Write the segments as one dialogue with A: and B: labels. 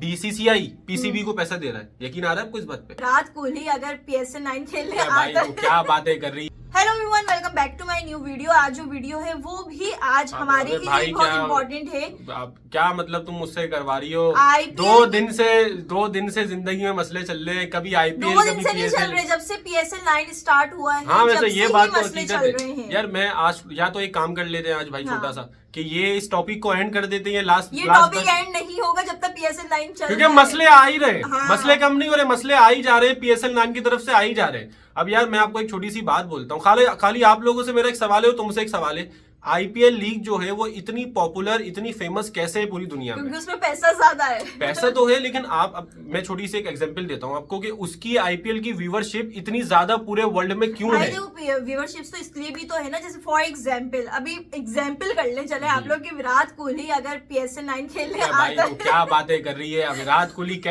A: BCCI PCB को पैसा दे रहा है। यकीन आ रहा है आपको इस बात पे?
B: विराट कोहली अगर PSL 9 खेलने
A: भाई
B: आता
A: तो क्या बातें कर रही है।
B: Hello everyone, welcome back to my new video. आज जो वीडियो है वो भी आज हमारे
A: अरे
B: लिए
A: भाई
B: बहुत इम्पोर्टेंट है।
A: अब क्या मतलब तुम मुझसे करवा रही हो?
B: IPL
A: दो दिन से जिंदगी में मसले चल रहे हैं, कभी आईपीएल
B: 2 दिन
A: कभी
B: से नहीं चल
A: पीएसएल।
B: रहे, जब से PSL 9 स्टार्ट हुआ है।
A: हाँ वैसे
B: जब
A: ये
B: से
A: बात
B: ही
A: तो
B: मसले
A: हकीकत
B: चल रहे
A: है
B: हैं।
A: यार। मैं आज या तो एक काम कर लेते हैं आज भाई,
B: हाँ।
A: छोटा सा कि ये इस टॉपिक को एंड कर देते हैं लास्ट
B: ये टॉपिक एंड नहीं होगा जब तक PSL 9 चल
A: क्योंकि
B: रहा है।
A: मसले आ ही रहे हैं।
B: हाँ।
A: मसले कम नहीं हो रहे, मसले आ ही जा रहे हैं, PSL 9 की तरफ से आ ही जा रहे हैं। अब यार मैं आपको एक छोटी सी बात बोलता हूँ, खाली आप लोगों से मेरा एक सवाल है और तुमसे एक सवाल है। आईपीएल लीग जो है वो इतनी पॉपुलर, इतनी फेमस कैसे है पूरी दुनिया में?
B: क्योंकि उसमें पैसा ज्यादा है।
A: पैसा तो है, लेकिन अब मैं छोटी सी एक एग्जांपल देता हूँ आपको कि उसकी आईपीएल की व्यूवरशिप इतनी ज्यादा पूरे वर्ल्ड में क्यों है।
B: व्यूवरशिप्स तो इसलिए भी तो है ना, जैसे फॉर एग्जाम्पल अभी एग्जाम्पल कर ले चले आप लोग कि विराट कोहली अगर PSL 9 खेलने
A: भाई
B: आता
A: तो क्या बातें कर रही है। विराट कोहली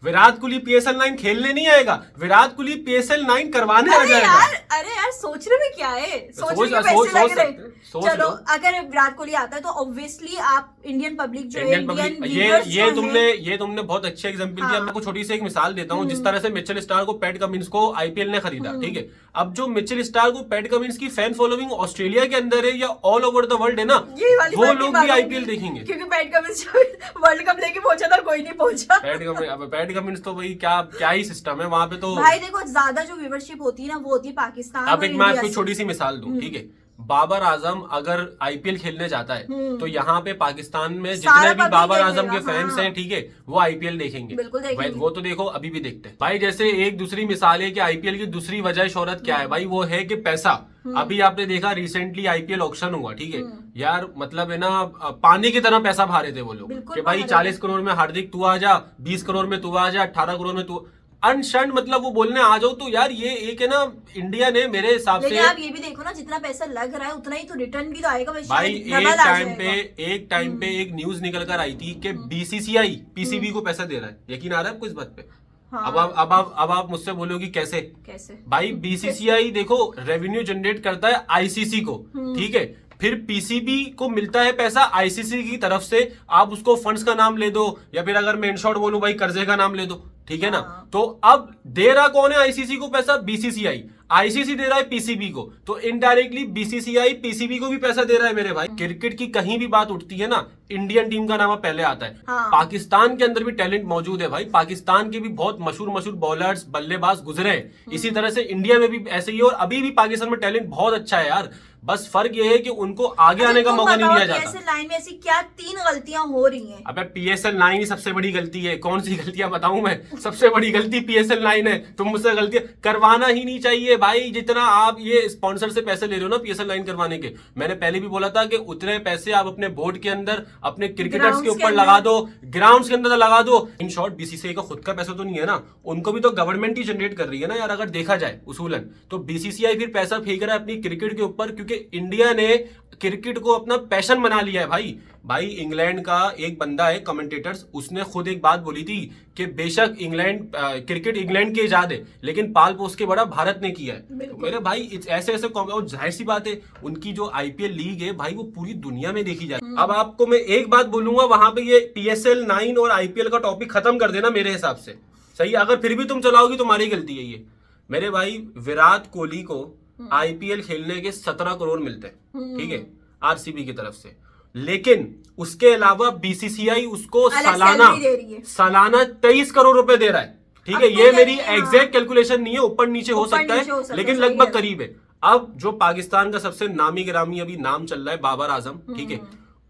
A: विराट कोहली PSL 9 खेलने नहीं आएगा, विराट कोहली PSL 9 करवाने आ जाएगा।
B: अरे यार सोचने में क्या है, सोचने के
A: सोच
B: पैसे लग रहे।
A: सोच
B: चलो
A: लो।
B: अगर विराट कोहली आता है तो ऑब्वियसली आप इंडियन पब्लिक जो है,
A: इंडियन पब्लिक ये तुमने बहुत अच्छे एग्जांपल दिया। मैं आपको छोटी सी एक मिसाल देता हूँ। जिस तरह से मिचेल स्टार को पैट कमिंस को आईपीएल ने खरीदा, ठीक है। अब जो मिचेल स्टार को पैट कमिंस की फैन फॉलोइंग ऑस्ट्रेलिया के अंदर है या ऑल ओवर द वर्ल्ड है ना, वो लोग भी आईपीएल देखेंगे।
B: क्योंकि पैट कमिंस वर्ल्ड कप लेके पहुंचा था, कोई नहीं पहुंचा।
A: पैट कमिंस तो भाई क्या ही सिस्टम है वहां पे। तो
B: भाई देखो, ज्यादा जो व्यूवरशिप होती है ना वो होती है पाकिस्तान।
A: अब एक मैं आपको छोटी सी मिसाल दूं, ठीक है। बाबर आजम अगर आईपीएल खेलने जाता है तो यहाँ पे पाकिस्तान में जितने भी बाबर आजम के फैंस हैं, ठीक है, वो आईपीएल देखेंगे।
B: बिल्कुल देखेंगे।
A: वो तो देखो अभी भी देखते हैं भाई। जैसे एक दूसरी मिसाल है कि आईपीएल की दूसरी वजह शोहरत क्या है भाई, वो है कि पैसा। अभी आपने देखा रिसेंटली आईपीएल ऑक्शन हुआ, ठीक है यार, मतलब है ना पानी की तरह पैसा भा रहे थे वो लोग कि भाई 40 करोड़ में हार्दिक तू आ जा, 20 करोड़ में तू आ जा, 18 करोड़ में तू अनशन, मतलब वो बोलने आ जाओ। तो यार ये एक है ना, इंडिया ने मेरे हिसाब से,
B: आप ये भी देखो ना, जितना पैसा लग रहा है उतना ही तो रिटर्न भी तो आएगा
A: भाई। एक टाइम पे एक न्यूज निकल कर आई थी कि बीसीसीआई पीसीबी को पैसा दे रहा है। यकीन आ रहा है आपको इस बात पे?
B: हाँ।
A: अब आप मुझसे बोलोगी कैसे भाई? बीसीसीआई देखो रेवेन्यू जनरेट करता है आईसीसी को, ठीक है, फिर पीसीबी को मिलता है पैसा आईसीसी की तरफ से। आप उसको फंड्स का नाम ले दो या फिर अगर मैं इन शॉर्ट बोलूं भाई कर्जे का नाम ले दो, ठीक है ना। तो अब दे रहा कौन है आईसीसी को पैसा? बीसीसीआई। आईसीसी दे रहा है पीसीबी को, तो इनडायरेक्टली बीसीसीआई पीसीबी को भी पैसा दे रहा है मेरे भाई। क्रिकेट की कहीं भी बात उठती है ना, इंडियन टीम का नाम पहले आता है।
B: हाँ।
A: पाकिस्तान के अंदर भी टैलेंट मौजूद है भाई। पाकिस्तान के भी बहुत मशहूर बॉलर्स, बल्लेबाज गुजरे हैं। इसी तरह से इंडिया में भी ऐसे ही है और अभी भी पाकिस्तान में टैलेंट बहुत अच्छा है यार। बस फर्क ये है कि उनको आगे आने का मौका नहीं दिया जाता।
B: PSL 9 में ऐसी क्या 3 गलतियां हो रही हैं?
A: अबे PSL 9 ही सबसे बड़ी गलती है। कौन सी गलतियां बताऊं मैं? सबसे बड़ी गलती PSL 9 है। तुम मुझसे गलतियां करवाना ही नहीं चाहिए भाई। जितना आप ये स्पॉन्सर से पैसे ले रहे हो ना PSL 9 करवाने के, मैंने पहले भी बोला था कि उतने पैसे आप अपने बोर्ड के अंदर, अपने क्रिकेटर्स के ऊपर लगा दो, ग्राउंड्स के अंदर लगा दो। इन शॉर्ट बीसीसीआई का खुद का पैसा तो नहीं है ना, उनको भी तो गवर्नमेंट ही जनरेट कर रही है ना यार, अगर देखा जाए उसूलन। तो बीसीसीआई फिर पैसा फेंक रहा है अपनी क्रिकेट के ऊपर, क्योंकि इंडिया ने क्रिकेट को अपना पैशन बना लिया है भाई। इंग्लैंड का एक बंदा है कमेंटेटर्स, उसने खुद एक बात बोली थी कि बेशक क्रिकेट इंग्लैंड की इजाद है, लेकिन पाल पोस के बड़ा भारत ने किया है। तो मेरे भाई ऐसे जाहिर सी बात है, उनकी जो आईपीएल लीग है भाई वो पूरी दुनिया में देखी जाती है। अब आपको मैं एक बात बोलूंगा, वहां पे ये PSL 9 और आईपीएल का टॉपिक खत्म कर देना मेरे हिसाब से, सही। अगर फिर भी तुम चलाओगी तुम्हारी गलती है ये। मेरे भाई विराट कोहली को आईपीएल खेलने के 17 करोड़ मिलते हैं, ठीक है, आरसीबी की तरफ से। लेकिन उसके अलावा बीसीसीआई उसको सालाना 23 करोड़ रुपए दे रहा है, ठीक है। ये मेरी एग्जैक्ट कैलकुलेशन नहीं है, ऊपर नीचे हो सकता है, लेकिन लगभग करीब है। अब जो पाकिस्तान का सबसे नामी गिरामी अभी नाम चल रहा है बाबर आजम, ठीक है,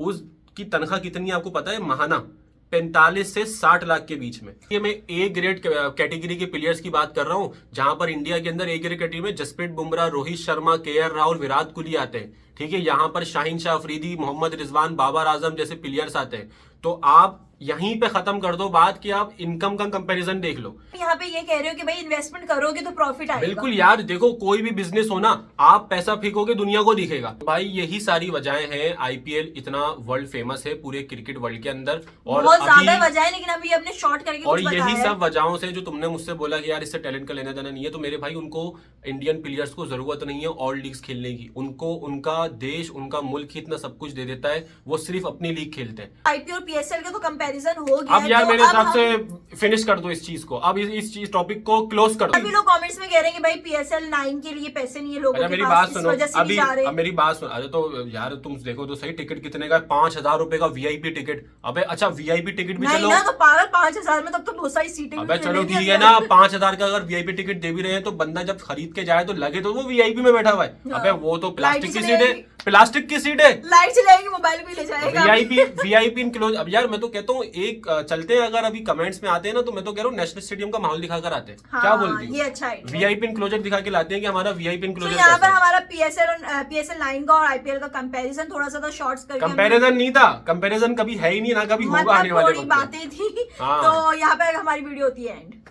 A: उसकी तनख्वाह कितनी है आपको पता है? महाना 45 से 60 लाख के बीच में। ये मैं ए ग्रेड कैटेगरी के प्लेयर्स की बात कर रहा हूं, जहां पर इंडिया के अंदर ए ग्रेड कैटेगरी में जसप्रीत बुमराह, रोहित शर्मा, KL राहुल, विराट कोहली आते हैं, ठीक है। यहाँ पर शाहीन शाह अफरीदी, मोहम्मद रिजवान, बाबर आजम जैसे प्लेयर्स आते हैं। तो आप यहीं पे खत्म कर दो बात कि आप इनकम का कंपैरिजन देख लो।
B: यहाँ पे ये कह रहे हो कि भाई इन्वेस्टमेंट करोगे तो प्रॉफिट आएगा।
A: बिल्कुल यार, देखो कोई भी बिजनेस हो ना, आप पैसा फेंकोगे दुनिया को दिखेगा भाई। यही सारी वजहें हैं आईपीएल इतना वर्ल्ड फेमस है पूरे क्रिकेट वर्ल्ड के अंदर, और
B: बहुत ज्यादा वजह है, लेकिन अभी अपने शॉर्ट करके
A: और यही सब वजहों से जो तुमने मुझसे बोला कि यार इससे टैलेंट का लेना देना नहीं है, तो मेरे भाई उनको इंडियन प्लेयर्स को जरूरत नहीं है ऑल लीग्स खेलने की। उनको उनका देश, उनका मुल्क ही इतना सब कुछ दे देता है, वो सिर्फ अपनी लीग खेलते हैं।
B: आईपीएल और PSL के तो कंपैरिजन हो गया
A: अब यार
B: तो
A: मेरे
B: अब
A: हिसाब
B: हम-
A: से फिनिश कर दो इस चीज को, अब इस चीज टॉपिक को क्लोज कर
B: अभी
A: दो।
B: लोग कमेंट्स में कह रहे हैं कि भाई PSL 9 के लिए पैसे नहीं है लोगों
A: अच्छा
B: के
A: मेरी
B: पास,
A: बात
B: इस
A: सुनो,
B: वजह से
A: अभी
B: नहीं जा रहे।
A: अब मेरी बात सुनो, अरे तो यार तुम देखो तो सही, टिकट कितने का है? 5,000 रुपए का वीआईपी टिकट। अबे अच्छा वीआईपी टिकट भी
B: नहीं
A: चलो,
B: ना तो पागल, 5,000 में तब तो बहुत सारी सीटें
A: अबे
B: भी
A: चलो
B: मिलेंगी
A: ठीक है
B: अंदर।
A: ना, 5,000 का अगर वीआईपी टिकट दे भी रहे हैं तो बंदा जब खरीद के जाए तो लगे तो वो वीआईपी में बैठा हुआ है।
B: हाँ।
A: अबे वो तो प्लास्टिक
B: लाइट
A: की
B: से
A: सीट है,
B: रहेगी।
A: प्लास्टिक की सीट है।
B: लाइट चलाएगी, मोबाइल भी ले जाएगा।
A: VIP enclose. अब यार मैं तो कहता हूँ एक चलते हैं, अगर अभी कमेंट्स में आते हैं ना तो मैं तो कह रहा हूँ नेशनल स्टेडियम का माहौल दिखाकर आते हैं।
B: हाँ,
A: क्या बोलती
B: ये अच्छा है।
A: वीआईपी इनक्लोजर दिखा के लाते हैं कि हमारा वीआईपी
B: तो
A: इनक्लोजर
B: यहाँ पर
A: कैसा है।
B: हमारा PSL 9 का और IPL का कंपैरिजन थोड़ा सा तो शॉर्ट्स करके हमने-
A: कंपैरिजन नहीं था, कंपैरिजन कभी है ही नहीं, ना कभी होगा आने
B: मतलब
A: वाले
B: थोड़ी
A: वक्त में।
B: बातें थी।
A: हाँ।
B: तो यहाँ पे हमारी वीडियो होती है एंड।